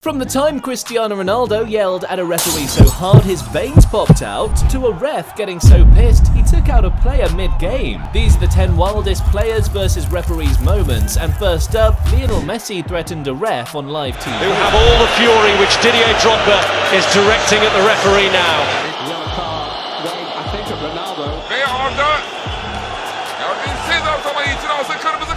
From the time Cristiano Ronaldo yelled at a referee so hard his veins popped out, to a ref getting so pissed he took out a player mid-game. These are the 10 wildest players versus referees moments, and first up, Lionel Messi threatened a ref on live TV. Who have all the fury which Didier Drogba is directing at the referee now. Yellow card, I think of Ronaldo. They are done.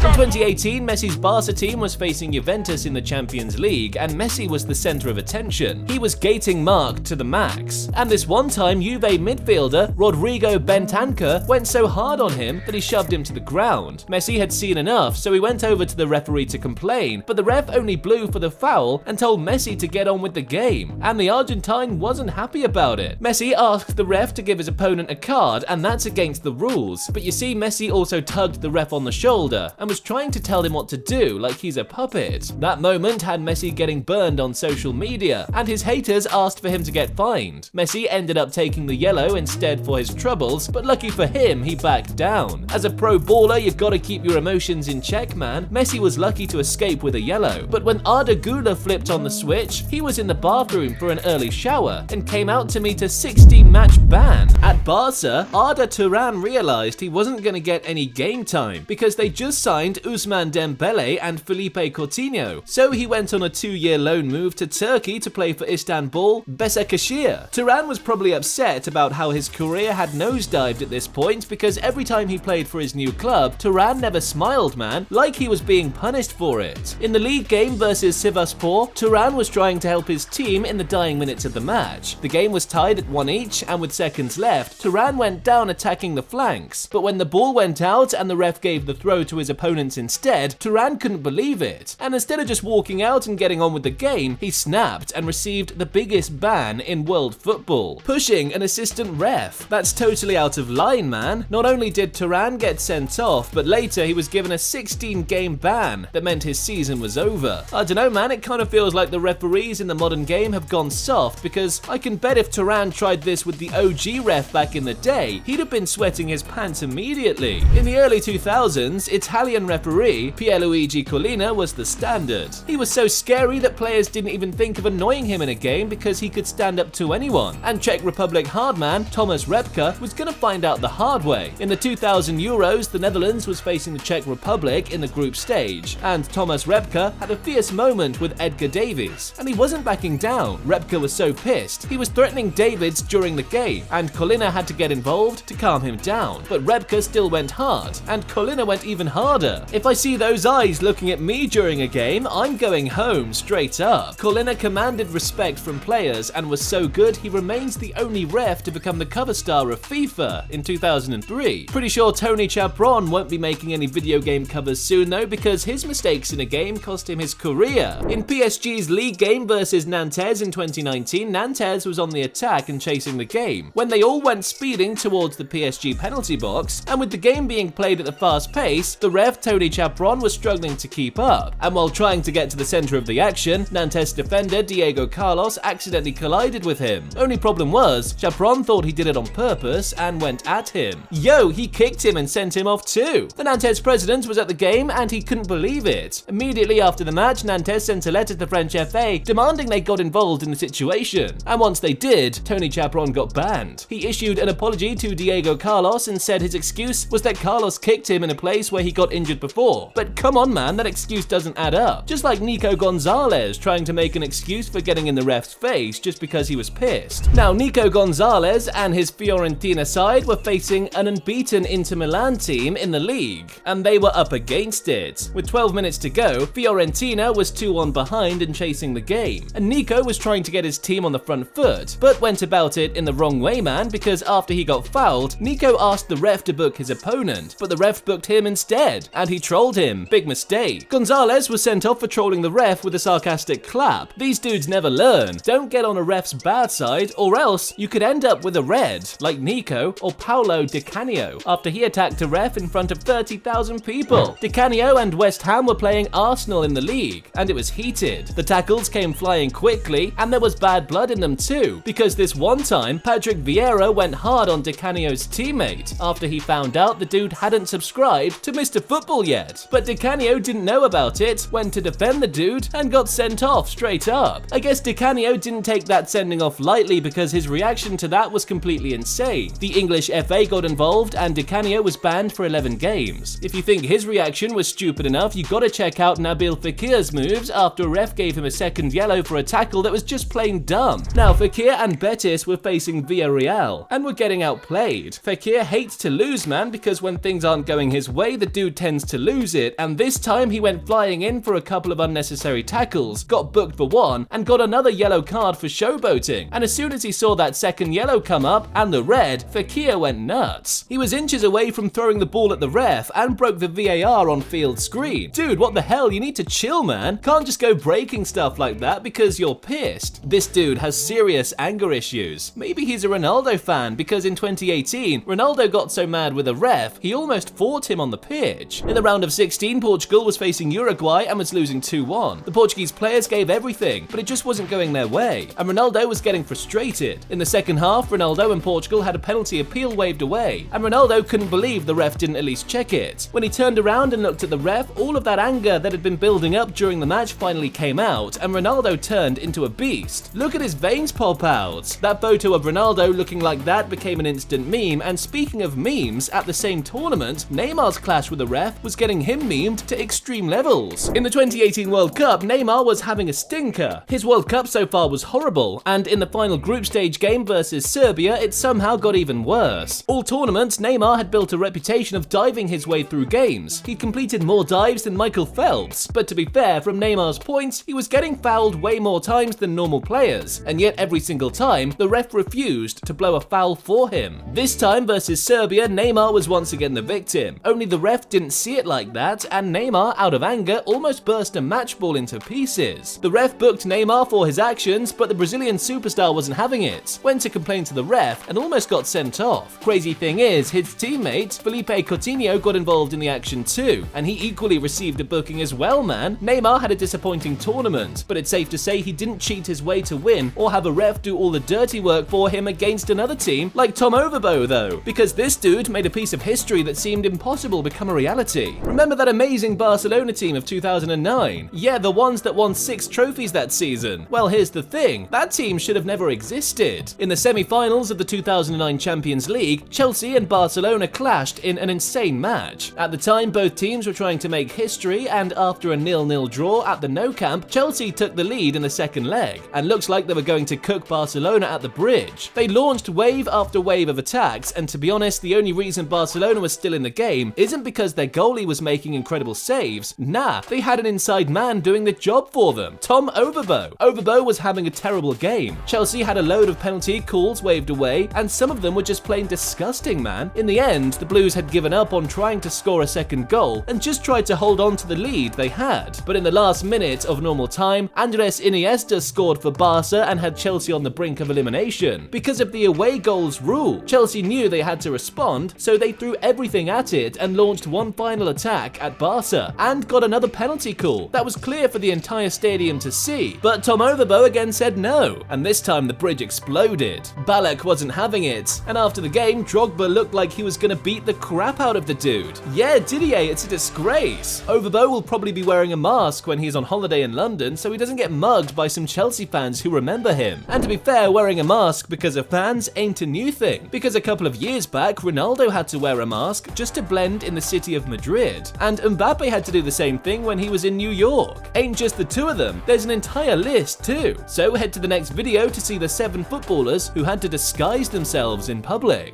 In 2018, Messi's Barca team was facing Juventus in the Champions League, and Messi was the centre of attention. He was gating Mark to the max. And this one time, Juve midfielder Rodrigo Bentancur went so hard on him that he shoved him to the ground. Messi had seen enough, so he went over to the referee to complain, but the ref only blew for the foul and told Messi to get on with the game. And the Argentine wasn't happy about it. Messi asked the ref to give his opponent a card, and that's against the rules. But you see, Messi also tugged the ref on the shoulder and was trying to tell him what to do like he's a puppet. That moment had Messi getting burned on social media, and his haters asked for him to get fined. Messi ended up taking the yellow instead for his troubles, but lucky for him, he backed down. As a pro baller, you've got to keep your emotions in check, man. Messi was lucky to escape with a yellow, but when Arda Güler flipped on the switch, he was in the bathroom for an early shower and came out to meet a 16-match ban. At Barca, Arda Turan realized he wasn't going to get any game time because they just signed Ousmane Dembele and Felipe Coutinho, so he went on a 2-year loan move to Turkey to play for Istanbul Besiktas. Turan was probably upset about how his career had nosedived at this point because every time he played for his new club, Turan never smiled, man, like he was being punished for it. In the league game versus Sivasspor, Turan was trying to help his team in the dying minutes of the match. The game was tied at 1 each, and with seconds left, Turan went down attacking the flanks, but when the ball went out and the ref gave the throw to his opponents instead, Turan couldn't believe it, and instead of just walking out and getting on with the game, he snapped and received the biggest ban in world football, pushing an assistant ref. That's totally out of line, man. Not only did Turan get sent off, but later he was given a 16-game ban that meant his season was over. I don't know, man, it kind of feels like the referees in the modern game have gone soft, because I can bet if Turan tried this with the OG ref back in the day, he'd have been sweating his pants immediately. In the early 2000s, Italian referee Pierluigi Collina was the standard. He was so scary that players didn't even think of annoying him in a game because he could stand up to anyone. And Czech Republic hardman Thomas Repka was gonna find out the hard way. In the 2000 Euros, the Netherlands was facing the Czech Republic in the group stage, and Thomas Repka had a fierce moment with Edgar Davids, and he wasn't backing down. Repka was so pissed, he was threatening Davids during the game, and Collina had to get involved to calm him down. But Repka still went hard, and Collina went even harder. If I see those eyes looking at me during a game, I'm going home straight up. Collina commanded respect from players and was so good he remains the only ref to become the cover star of FIFA in 2003. Pretty sure Tony Chapron won't be making any video game covers soon though, because his mistakes in a game cost him his career. In PSG's league game versus Nantes in 2019, Nantes was on the attack and chasing the game when they all went speeding towards the PSG penalty box, and with the game being played at a fast pace, the ref Tony Chapron was struggling to keep up, and while trying to get to the center of the action, Nantes defender Diego Carlos accidentally collided with him. Only problem was, Chapron thought he did it on purpose and went at him. Yo, he kicked him and sent him off too. The Nantes president was at the game and he couldn't believe it. Immediately after the match, Nantes sent a letter to the French FA demanding they got involved in the situation, and once they did, Tony Chapron got banned. He issued an apology to Diego Carlos and said his excuse was that Carlos kicked him in a place where he got injured before. But come on, man, that excuse doesn't add up. Just like Nico Gonzalez trying to make an excuse for getting in the ref's face just because he was pissed. Now, Nico Gonzalez and his Fiorentina side were facing an unbeaten Inter Milan team in the league, and they were up against it. With 12 minutes to go, Fiorentina was 2-1 behind and chasing the game, and Nico was trying to get his team on the front foot, but went about it in the wrong way, man, because after he got fouled, Nico asked the ref to book his opponent, but the ref booked him instead, and he trolled him. Big mistake. Gonzalez was sent off for trolling the ref with a sarcastic clap. These dudes never learn. Don't get on a ref's bad side, or else you could end up with a red, like Nico or Paolo Di Canio, after he attacked a ref in front of 30,000 people. Di Canio and West Ham were playing Arsenal in the league, and it was heated. The tackles came flying quickly, and there was bad blood in them too, because this one time, Patrick Vieira went hard on Di Canio's teammate after he found out the dude hadn't subscribed to Mr. Football football yet. But Di Canio didn't know about it, went to defend the dude, and got sent off straight up. I guess Di Canio didn't take that sending off lightly because his reaction to that was completely insane. The English FA got involved and Di Canio was banned for 11 games. If you think his reaction was stupid enough, you gotta check out Nabil Fekir's moves after a ref gave him a second yellow for a tackle that was just plain dumb. Now, Fekir and Betis were facing Villarreal and were getting outplayed. Fekir hates to lose, man, because when things aren't going his way, the dude tends to lose it, and this time he went flying in for a couple of unnecessary tackles, got booked for one, and got another yellow card for showboating. And as soon as he saw that second yellow come up and the red, Fekir went nuts. He was inches away from throwing the ball at the ref and broke the VAR on field screen. Dude, what the hell? You need to chill, man. Can't just go breaking stuff like that because you're pissed. This dude has serious anger issues. Maybe he's a Ronaldo fan because in 2018, Ronaldo got so mad with a ref, he almost fought him on the pitch. In the round of 16, Portugal was facing Uruguay and was losing 2-1. The Portuguese players gave everything, but it just wasn't going their way, and Ronaldo was getting frustrated. In the second half, Ronaldo and Portugal had a penalty appeal waved away, and Ronaldo couldn't believe the ref didn't at least check it. When he turned around and looked at the ref, all of that anger that had been building up during the match finally came out, and Ronaldo turned into a beast. Look at his veins pop out. That photo of Ronaldo looking like that became an instant meme, and speaking of memes, at the same tournament, Neymar's clash with the ref was getting him memed to extreme levels. In the 2018 World Cup, Neymar was having a stinker. His World Cup so far was horrible, and in the final group stage game versus Serbia, it somehow got even worse. All tournaments, Neymar had built a reputation of diving his way through games. He completed more dives than Michael Phelps, but to be fair, from Neymar's points, he was getting fouled way more times than normal players, and yet every single time, the ref refused to blow a foul for him. This time versus Serbia, Neymar was once again the victim, only the ref didn't see it like that, and Neymar, out of anger, almost burst a match ball into pieces. The ref booked Neymar for his actions, but the Brazilian superstar wasn't having it, went to complain to the ref, and almost got sent off. Crazy thing is, his teammate, Felipe Coutinho, got involved in the action too, and he equally received a booking as well, man. Neymar had a disappointing tournament, but it's safe to say he didn't cheat his way to win or have a ref do all the dirty work for him against another team like Tom Overbo though, because this dude made a piece of history that seemed impossible become a reality. Remember that amazing Barcelona team of 2009? Yeah, the ones that won 6 trophies that season. Well, here's the thing, that team should have never existed. In the semi-finals of the 2009 Champions League, Chelsea and Barcelona clashed in an insane match. At the time, both teams were trying to make history, and after a 0-0 draw at the Nou Camp, Chelsea took the lead in the second leg, and looks like they were going to cook Barcelona at the bridge. They launched wave after wave of attacks, and to be honest, the only reason Barcelona was still in the game isn't because their goalie was making incredible saves. Nah, they had an inside man doing the job for them, Tom Overbo. Overbo was having a terrible game. Chelsea had a load of penalty calls waved away, and some of them were just plain disgusting, man. In the end, the Blues had given up on trying to score a second goal and just tried to hold on to the lead they had. But in the last minute of normal time, Andres Iniesta scored for Barca and had Chelsea on the brink of elimination. Because of the away goals rule, Chelsea knew they had to respond, so they threw everything at it and launched one final attack at Barca, and got another penalty call that was clear for the entire stadium to see. But Tom Overbo again said no, and this time the bridge exploded. Ballack wasn't having it, and after the game, Drogba looked like he was gonna beat the crap out of the dude. Yeah, Didier, it's a disgrace. Overbo will probably be wearing a mask when he's on holiday in London so he doesn't get mugged by some Chelsea fans who remember him. And to be fair, wearing a mask because of fans ain't a new thing, because a couple of years back, Ronaldo had to wear a mask just to blend in the city of Madrid, and Mbappe had to do the same thing when he was in New York. Ain't just the two of them, there's an entire list too. So head to the next video to see the 7 footballers who had to disguise themselves in public.